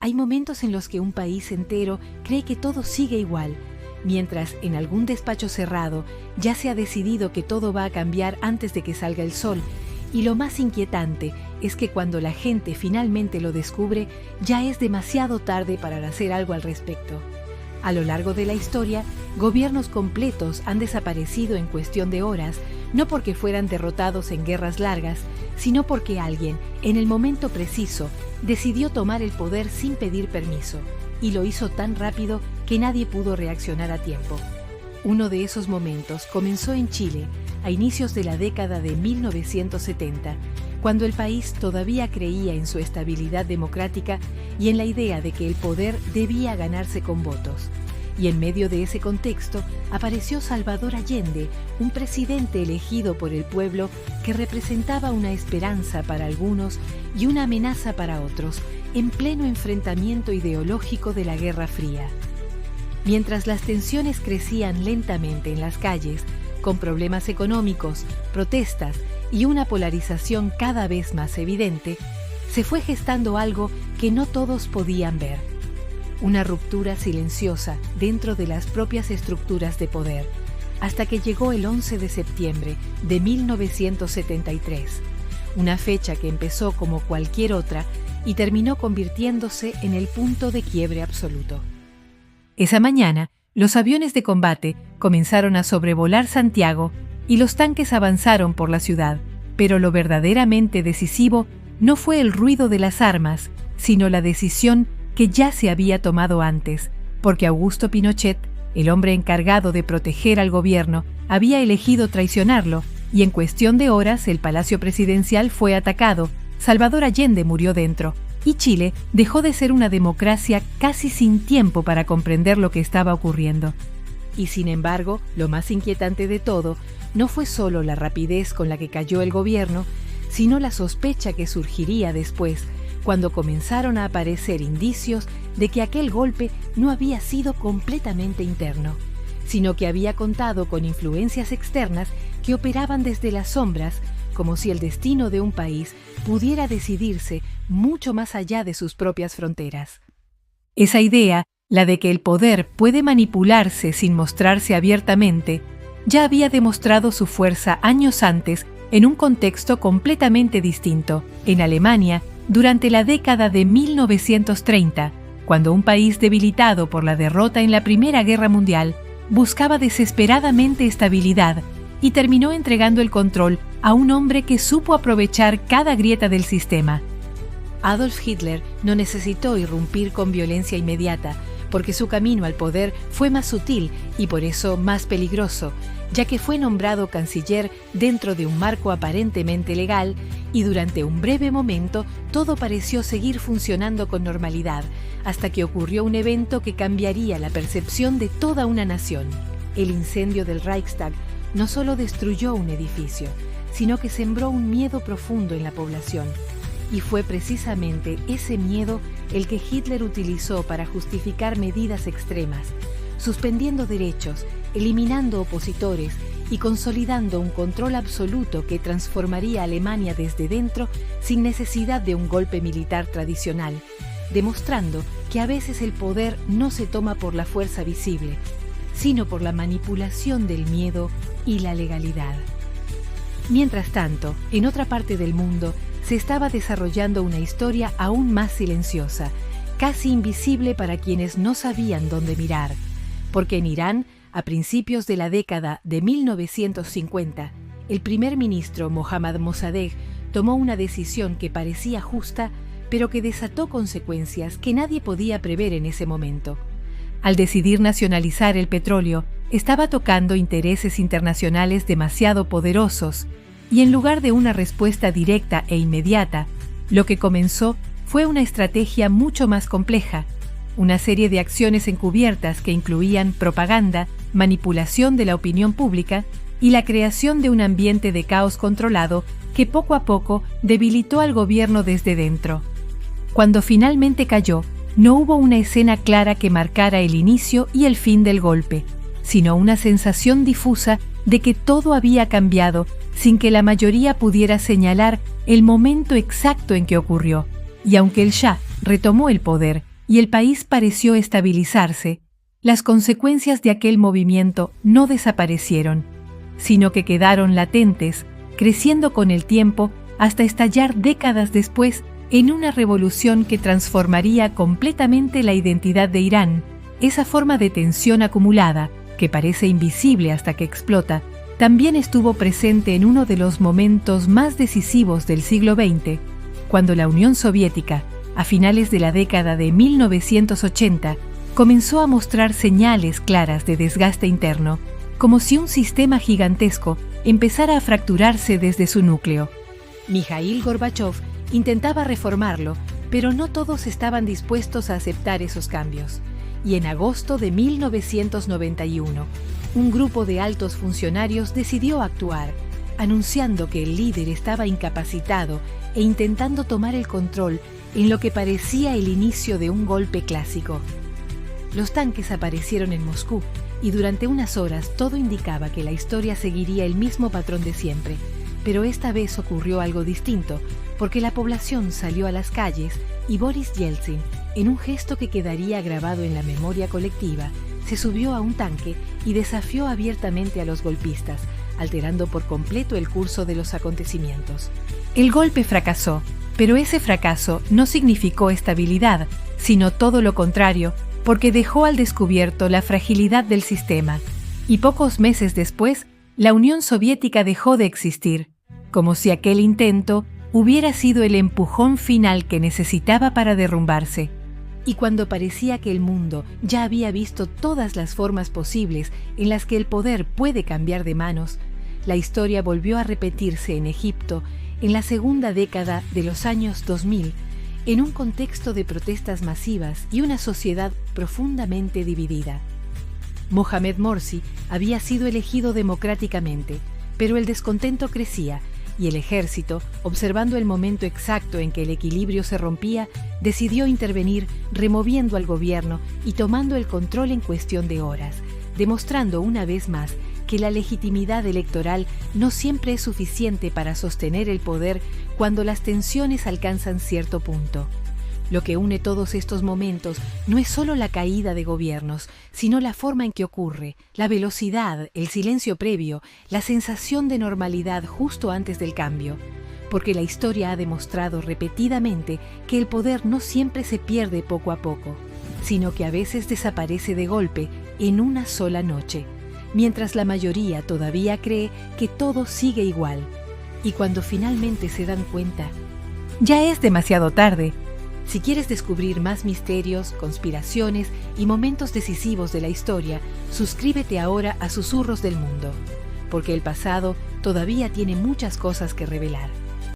Hay momentos en los que un país entero cree que todo sigue igual, mientras en algún despacho cerrado ya se ha decidido que todo va a cambiar antes de que salga el sol, y lo más inquietante es que cuando la gente finalmente lo descubre, ya es demasiado tarde para hacer algo al respecto. A lo largo de la historia, gobiernos completos han desaparecido en cuestión de horas, no porque fueran derrotados en guerras largas, sino porque alguien, en el momento preciso, decidió tomar el poder sin pedir permiso, y lo hizo tan rápido que nadie pudo reaccionar a tiempo. Uno de esos momentos comenzó en Chile, a inicios de la década de 1970, cuando el país todavía creía en su estabilidad democrática y en la idea de que el poder debía ganarse con votos. Y en medio de ese contexto apareció Salvador Allende, un presidente elegido por el pueblo que representaba una esperanza para algunos y una amenaza para otros, en pleno enfrentamiento ideológico de la Guerra Fría. Mientras las tensiones crecían lentamente en las calles, con problemas económicos, protestas y una polarización cada vez más evidente, se fue gestando algo que no todos podían ver. Una ruptura silenciosa dentro de las propias estructuras de poder, hasta que llegó el 11 de septiembre de 1973, una fecha que empezó como cualquier otra y terminó convirtiéndose en el punto de quiebre absoluto. Esa mañana, los aviones de combate comenzaron a sobrevolar Santiago y los tanques avanzaron por la ciudad, pero lo verdaderamente decisivo no fue el ruido de las armas, sino la decisión que ya se había tomado antes, porque Augusto Pinochet, el hombre encargado de proteger al gobierno, había elegido traicionarlo, y en cuestión de horas el Palacio Presidencial fue atacado, Salvador Allende murió dentro, y Chile dejó de ser una democracia casi sin tiempo para comprender lo que estaba ocurriendo. Y sin embargo, lo más inquietante de todo no fue solo la rapidez con la que cayó el gobierno, sino la sospecha que surgiría después, cuando comenzaron a aparecer indicios de que aquel golpe no había sido completamente interno, sino que había contado con influencias externas que operaban desde las sombras, como si el destino de un país pudiera decidirse mucho más allá de sus propias fronteras. Esa idea, la de que el poder puede manipularse sin mostrarse abiertamente, ya había demostrado su fuerza años antes en un contexto completamente distinto, en Alemania, durante la década de 1930, cuando un país debilitado por la derrota en la Primera Guerra Mundial buscaba desesperadamente estabilidad y terminó entregando el control a un hombre que supo aprovechar cada grieta del sistema. Adolf Hitler no necesitó irrumpir con violencia inmediata, porque su camino al poder fue más sutil y por eso más peligroso, ya que fue nombrado canciller dentro de un marco aparentemente legal y durante un breve momento todo pareció seguir funcionando con normalidad, hasta que ocurrió un evento que cambiaría la percepción de toda una nación. El incendio del Reichstag no solo destruyó un edificio, sino que sembró un miedo profundo en la población. Y fue precisamente ese miedo el que Hitler utilizó para justificar medidas extremas, suspendiendo derechos, eliminando opositores y consolidando un control absoluto que transformaría a Alemania desde dentro sin necesidad de un golpe militar tradicional, demostrando que a veces el poder no se toma por la fuerza visible, sino por la manipulación del miedo y la legalidad. Mientras tanto, en otra parte del mundo, se estaba desarrollando una historia aún más silenciosa, casi invisible para quienes no sabían dónde mirar, porque en Irán, a principios de la década de 1950, el primer ministro Mohammad Mossadegh tomó una decisión que parecía justa, pero que desató consecuencias que nadie podía prever en ese momento. Al decidir nacionalizar el petróleo, estaba tocando intereses internacionales demasiado poderosos, y en lugar de una respuesta directa e inmediata, lo que comenzó fue una estrategia mucho más compleja, una serie de acciones encubiertas que incluían propaganda, manipulación de la opinión pública y la creación de un ambiente de caos controlado que poco a poco debilitó al gobierno desde dentro. Cuando finalmente cayó, no hubo una escena clara que marcara el inicio y el fin del golpe, sino una sensación difusa de que todo había cambiado sin que la mayoría pudiera señalar el momento exacto en que ocurrió. Y aunque el Shah retomó el poder, y el país pareció estabilizarse, las consecuencias de aquel movimiento no desaparecieron, sino que quedaron latentes, creciendo con el tiempo hasta estallar décadas después en una revolución que transformaría completamente la identidad de Irán. Esa forma de tensión acumulada, que parece invisible hasta que explota, también estuvo presente en uno de los momentos más decisivos del siglo XX, cuando la Unión Soviética, a finales de la década de 1980, comenzó a mostrar señales claras de desgaste interno, como si un sistema gigantesco empezara a fracturarse desde su núcleo. Mikhail Gorbachov intentaba reformarlo, pero no todos estaban dispuestos a aceptar esos cambios. Y en agosto de 1991, un grupo de altos funcionarios decidió actuar, anunciando que el líder estaba incapacitado e intentando tomar el control en lo que parecía el inicio de un golpe clásico. Los tanques aparecieron en Moscú y durante unas horas todo indicaba que la historia seguiría el mismo patrón de siempre, pero esta vez ocurrió algo distinto, porque la población salió a las calles y Boris Yeltsin, en un gesto que quedaría grabado en la memoria colectiva, se subió a un tanque y desafió abiertamente a los golpistas, alterando por completo el curso de los acontecimientos. El golpe fracasó, pero ese fracaso no significó estabilidad, sino todo lo contrario, porque dejó al descubierto la fragilidad del sistema, y pocos meses después, la Unión Soviética dejó de existir, como si aquel intento hubiera sido el empujón final que necesitaba para derrumbarse. Y cuando parecía que el mundo ya había visto todas las formas posibles en las que el poder puede cambiar de manos, la historia volvió a repetirse en Egipto en la segunda década de los años 2000, en un contexto de protestas masivas y una sociedad profundamente dividida. Mohamed Morsi había sido elegido democráticamente, pero el descontento crecía y el ejército, observando el momento exacto en que el equilibrio se rompía, decidió intervenir removiendo al gobierno y tomando el control en cuestión de horas, demostrando una vez más que la legitimidad electoral no siempre es suficiente para sostener el poder cuando las tensiones alcanzan cierto punto. Lo que une todos estos momentos no es solo la caída de gobiernos, sino la forma en que ocurre, la velocidad, el silencio previo, la sensación de normalidad justo antes del cambio. Porque la historia ha demostrado repetidamente que el poder no siempre se pierde poco a poco, sino que a veces desaparece de golpe en una sola noche, mientras la mayoría todavía cree que todo sigue igual. Y cuando finalmente se dan cuenta, ya es demasiado tarde. Si quieres descubrir más misterios, conspiraciones y momentos decisivos de la historia, suscríbete ahora a Susurros del Mundo, porque el pasado todavía tiene muchas cosas que revelar.